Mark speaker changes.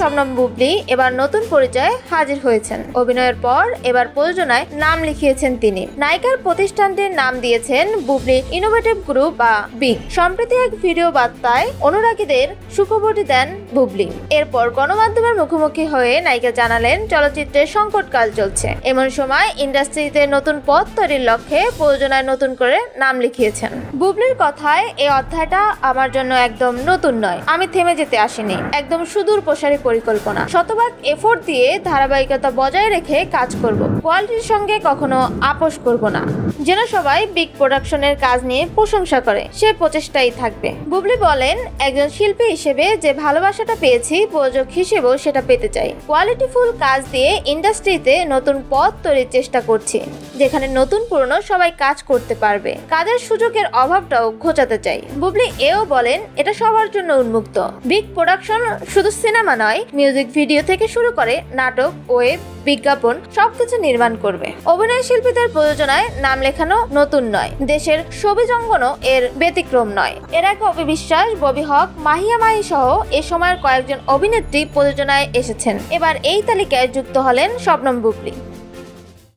Speaker 1: শবনম বুবলি এবার নতুন পরিচয়ে হাজির হয়েছেন। অভিনয়ের পর এবার প্রযোজনায় নাম লিখিয়েছেন তিনি। নায়িকার প্রতিষ্ঠানটির নাম দিয়েছেন বুবলি ইনোভেটিভ গ্রুপ বা বিগ। সম্প্রতি এক ভিডিও বার্তায় অনুরাগীদের সুখবরটি দেন বুবলি। এরপর গণমাধ্যমের মুখোমুখি হয়ে নায়িকা জানালেন, চলচ্চিত্রের সংকটকাল চলছে, এমন সময় ইন্ডাস্ট্রিতে নতুন পথ তৈরির লক্ষ্যে প্রযোজনায় নতুন করে নাম লিখিয়েছেন। বুবলির কথায়, এই অধ্যায়টা আমার জন্য একদম নতুন নয়, আমি থেমে যেতে আসিনি, একদম সুদূর প্রসারী পরিকল্পনা, শতভাগ এফোর্ট দিয়ে ধারাবাহিকতা বজায় রেখে কাজ করব, কোয়ালিটির সঙ্গে কখনো আপোষ করব না, যেন সবাই বিগ প্রোডাকশনের কাজ নিয়ে প্রশংসা করে, সে প্রচেষ্টাই থাকবে। বুবলি বলেন, একজন শিল্পী হিসেবে যে ভালোবাসাটা পেয়েছি, প্রযোজক হিসেবেও সেটা পেতে চাই। কোয়ালিটিফুল কাজ দিয়ে ইন্ডাস্ট্রিতে নতুন পথ তৈরির চেষ্টা করছি, যেখানে নতুন পুরনো সবাই কাজ করতে পারবে, কাজের সুযোগের অভাবটাও ঘোচাতে চাই। বুবলি এও বলেন, এটা সবার জন্য উন্মুক্ত। বিগ প্রোডাকশন শুধু সিনেমা নয়, মিউজিক ভিডিও থেকে শুরু করে নাটক, ওয়েব, বিজ্ঞাপন সবকিছু নির্মাণ করবে। অভিনয় শিল্পীদের প্রযোজনায় নাম লেখানো নতুন নয়, দেশের শোবিজ অঙ্গনও এর ব্যতিক্রম নয়। এর আগে অপি বিশ্বাস, ববি হক, মাহিয়া মাহি সহ এ সময়ের কয়েকজন অভিনেত্রী প্রযোজনায় এসেছেন। এবার এই তালিকায় যুক্ত হলেন শবনম বুবলি।